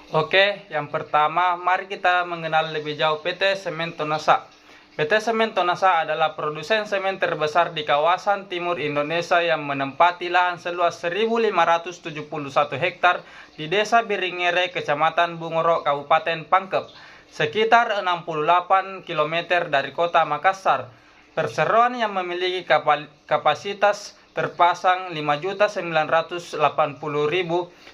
Oke, yang pertama mari kita mengenal lebih jauh PT Semen Tonasa. PT Semen Tonasa adalah produsen semen terbesar di kawasan timur Indonesia yang menempati lahan seluas 1.571 hektar di Desa Biringere, Kecamatan Bungoro, Kabupaten Pangkep, sekitar 68 km dari kota Makassar. Perseroan yang memiliki kapasitas terpasang 5.980.000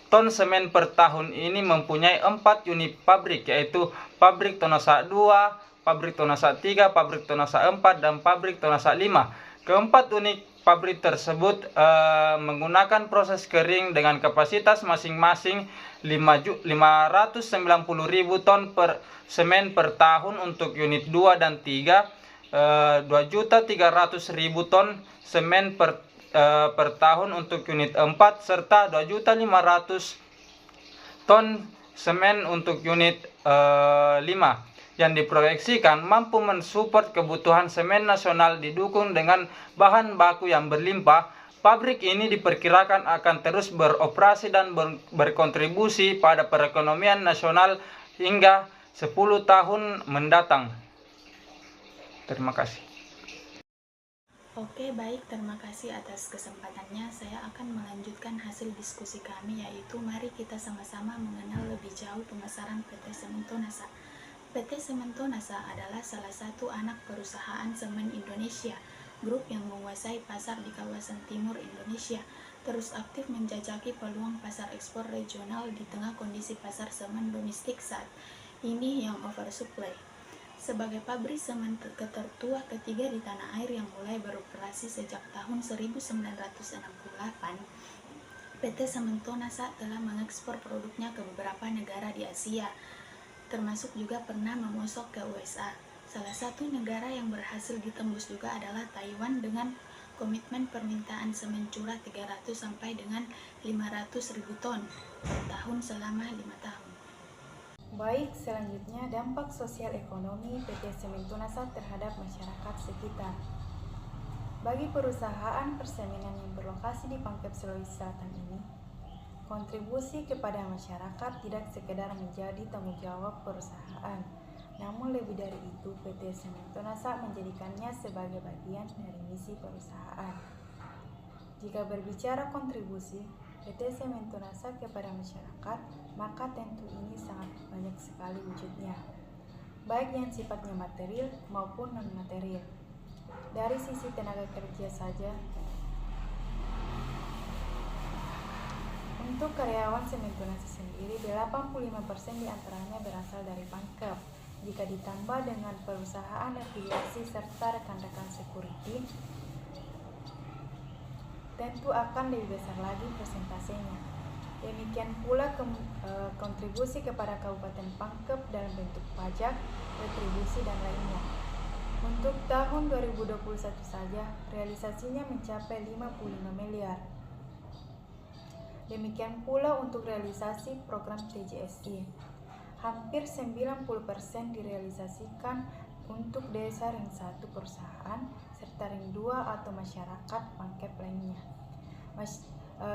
ton semen per tahun ini mempunyai 4 unit pabrik, yaitu pabrik Tonasa 2, pabrik Tonasa 3, pabrik Tonasa 4, dan pabrik Tonasa 5. Keempat unit pabrik tersebut menggunakan proses kering dengan kapasitas masing-masing 590.000 ton per semen per tahun untuk unit 2 dan 3, 2.300.000 ton semen per tahun untuk unit 4, serta 2.500.000 ton semen untuk unit 5 yang diproyeksikan mampu mensupport kebutuhan semen nasional didukung dengan bahan baku yang berlimpah. Pabrik ini diperkirakan akan terus beroperasi dan berkontribusi pada perekonomian nasional hingga 10 tahun mendatang. Terima kasih. Oke, baik, terima kasih atas kesempatannya. Saya akan melanjutkan hasil diskusi kami, yaitu mari kita sama-sama mengenal lebih jauh pemasaran PT Semen Tonasa. PT Semen Tonasa adalah salah satu anak perusahaan semen Indonesia, grup yang menguasai pasar di kawasan timur Indonesia, terus aktif menjajaki peluang pasar ekspor regional di tengah kondisi pasar semen domestik saat ini yang oversupply. Sebagai pabrik semen tertua ketiga di tanah air yang mulai beroperasi sejak tahun 1968, PT Semen Tonasa telah mengekspor produknya ke beberapa negara di Asia, termasuk juga pernah memasok ke USA. Salah satu negara yang berhasil ditembus juga adalah Taiwan dengan komitmen permintaan semen curah 300 sampai dengan 500.000 ton per tahun selama 5 tahun. Baik, selanjutnya dampak sosial ekonomi PT Semen Tonasa terhadap masyarakat sekitar. Bagi perusahaan persemenan yang berlokasi di Pangkep, Sulawesi Selatan ini, kontribusi kepada masyarakat tidak sekedar menjadi tanggung jawab perusahaan, namun lebih dari itu PT Semen Tonasa menjadikannya sebagai bagian dari misi perusahaan. Jika berbicara kontribusi PT Semen Tonasa kepada masyarakat, maka tentu ini sangat banyak sekali wujudnya, baik yang sifatnya material maupun non-material. Dari sisi tenaga kerja saja, untuk karyawan Semen Tonasa sendiri, 85% diantaranya berasal dari Pangkep. Jika ditambah dengan perusahaan afiliasi serta rekan-rekan security, tentu akan lebih besar lagi persentasenya. Demikian pula kontribusi kepada Kabupaten Pangkep dalam bentuk pajak, retribusi, dan lainnya. Untuk tahun 2021 saja, realisasinya mencapai 55 miliar. Demikian pula untuk realisasi program TJSI. Hampir 90% direalisasikan untuk desa ring 1 perusahaan serta ring 2 atau masyarakat Pangkep lainnya.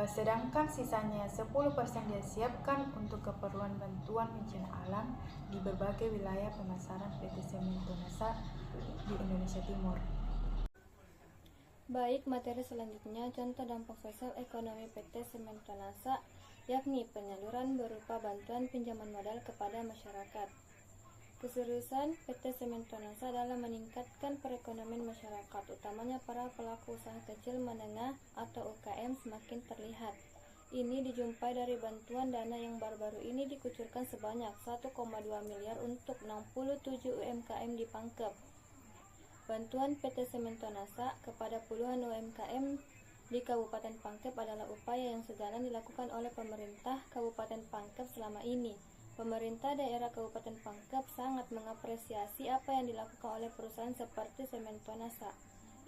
Sedangkan sisanya 10% disiapkan untuk keperluan bantuan bencana alam di berbagai wilayah pemasaran PT Semen Tonasa di Indonesia Timur. Baik, materi selanjutnya contoh dampak sosial ekonomi PT Semen Tonasa, yakni penyaluran berupa bantuan pinjaman modal kepada masyarakat. Keseriusan PT Semen Tonasa dalam meningkatkan perekonomian masyarakat, utamanya para pelaku usaha kecil menengah atau UKM, semakin terlihat. Ini dijumpai dari bantuan dana yang baru-baru ini dikucurkan sebanyak 1,2 miliar untuk 67 UMKM di Pangkep. Bantuan PT Semen Tonasa kepada puluhan UMKM di Kabupaten Pangkep adalah upaya yang sejalan dilakukan oleh pemerintah Kabupaten Pangkep selama ini. Pemerintah daerah Kabupaten Pangkep sangat mengapresiasi apa yang dilakukan oleh perusahaan seperti Semen Tonasa.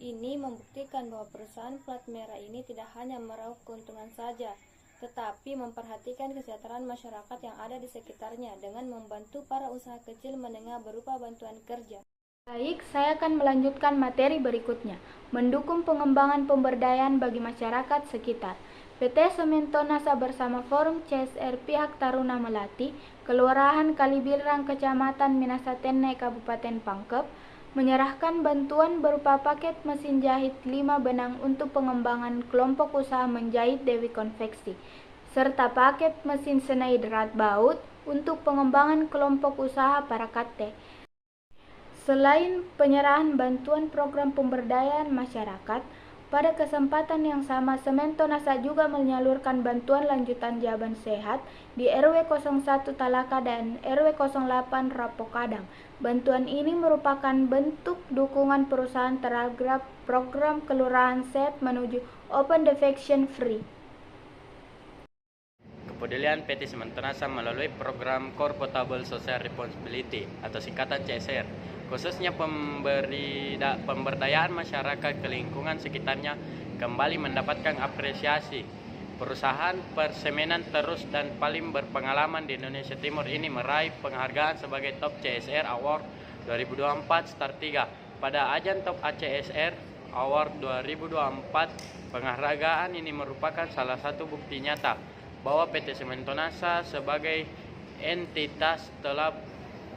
Ini membuktikan bahwa perusahaan plat merah ini tidak hanya meraup keuntungan saja, tetapi memperhatikan kesejahteraan masyarakat yang ada di sekitarnya dengan membantu para usaha kecil menengah berupa bantuan kerja. Baik, saya akan melanjutkan materi berikutnya, mendukung pengembangan pemberdayaan bagi masyarakat sekitar. PT Semento NASA bersama Forum CSR pihak Taruna Melati, Kelurahan Kalibilang, Kecamatan Minasatene, Kabupaten Pangkep, menyerahkan bantuan berupa paket mesin jahit 5 benang untuk pengembangan kelompok usaha menjahit Dewi Konveksi, serta paket mesin senai derat baut untuk pengembangan kelompok usaha Parakate. Selain penyerahan bantuan program pemberdayaan masyarakat, pada kesempatan yang sama Semento NASA juga menyalurkan bantuan lanjutan Jaban Sehat di RW 01 Talaka dan RW 08 Rapokadang. Bantuan ini merupakan bentuk dukungan perusahaan terhadap program Kelurahan Sehat menuju Open Defecation Free. Kepedulian PT Semento NASA melalui program Core Potable Social Responsibility atau singkatan CSR, khususnya pemberdayaan masyarakat ke lingkungan sekitarnya kembali mendapatkan apresiasi. Perusahaan persemenan terus dan paling berpengalaman di Indonesia Timur ini meraih penghargaan sebagai Top CSR Award 2024 Star 3 pada ajang Top ACSR Award 2024. Penghargaan ini merupakan salah satu bukti nyata bahwa PT Semento NASA sebagai entitas telah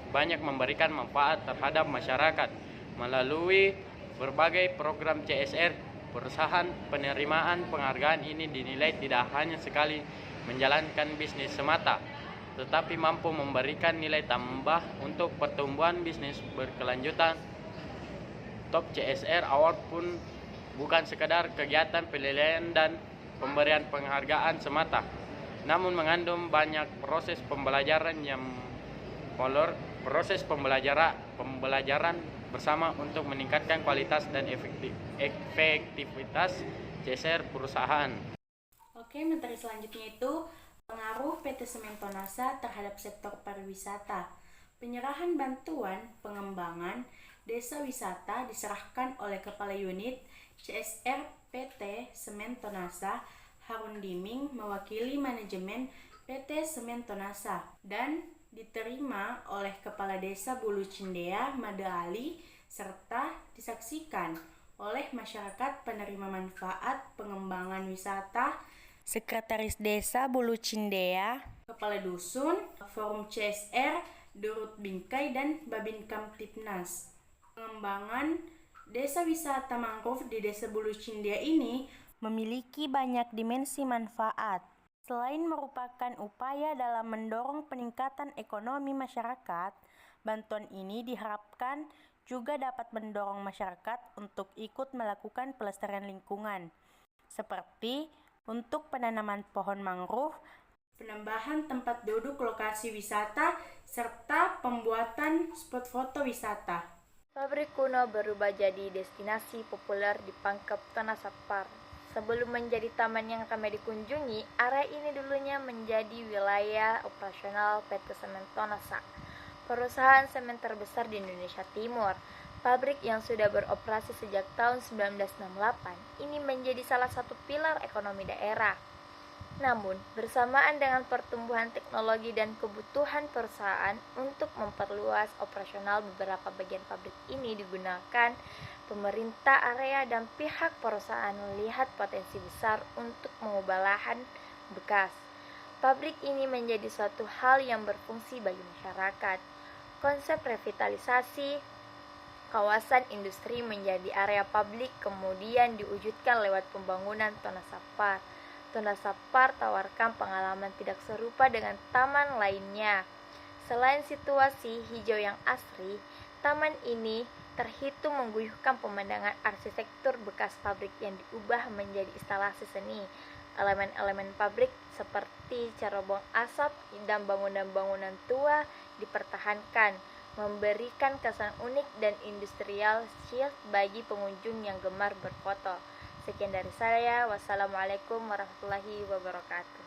banyak memberikan manfaat terhadap masyarakat melalui berbagai program CSR. Perusahaan penerimaan penghargaan ini dinilai tidak hanya sekali menjalankan bisnis semata, tetapi mampu memberikan nilai tambah untuk pertumbuhan bisnis berkelanjutan. Top CSR Award pun bukan sekedar kegiatan penilaian dan pemberian penghargaan semata, namun mengandung banyak proses pembelajaran bersama untuk meningkatkan kualitas dan efektivitas CSR perusahaan. Oke, materi selanjutnya itu pengaruh PT Semento NASA terhadap sektor pariwisata. Penyerahan bantuan pengembangan desa wisata diserahkan oleh Kepala Unit CSR PT Semento NASA Harun Diming mewakili manajemen PT Semento NASA dan diterima oleh Kepala Desa Bulu Cindea Mada Ali serta disaksikan oleh masyarakat penerima manfaat pengembangan wisata, Sekretaris Desa Bulu Cindea, Kepala Dusun, Forum CSR, Durut Bingkai dan Babin Kamtipnas. Pengembangan desa wisata mangrove di Desa Bulu Cindea ini memiliki banyak dimensi manfaat. Selain merupakan upaya dalam mendorong peningkatan ekonomi masyarakat, bantuan ini diharapkan juga dapat mendorong masyarakat untuk ikut melakukan pelestarian lingkungan, seperti untuk penanaman pohon mangrove, penambahan tempat duduk lokasi wisata, serta pembuatan spot foto wisata. Pabrik kuno berubah jadi destinasi populer di Pangkep Tonasapar. Sebelum menjadi taman yang ramai dikunjungi, area ini dulunya menjadi wilayah operasional PT Semento NASA, perusahaan semen terbesar di Indonesia Timur. Pabrik yang sudah beroperasi sejak tahun 1968 ini menjadi salah satu pilar ekonomi daerah. Namun, bersamaan dengan pertumbuhan teknologi dan kebutuhan perusahaan untuk memperluas operasional beberapa bagian pabrik ini digunakan, pemerintah area dan pihak perusahaan melihat potensi besar untuk mengubah lahan bekas. Pabrik ini menjadi suatu hal yang berfungsi bagi masyarakat. Konsep revitalisasi kawasan industri menjadi area publik kemudian diwujudkan lewat pembangunan Tonasapar. Tonasapar tawarkan pengalaman tidak serupa dengan taman lainnya. Selain situasi hijau yang asri, taman ini terhitung mengguyuhkan pemandangan arsitektur bekas pabrik yang diubah menjadi instalasi seni. Elemen-elemen pabrik seperti cerobong asap dan bangunan-bangunan tua dipertahankan, memberikan kesan unik dan industrial chic bagi pengunjung yang gemar berfoto. Sekian dari saya. Wassalamualaikum warahmatullahi wabarakatuh.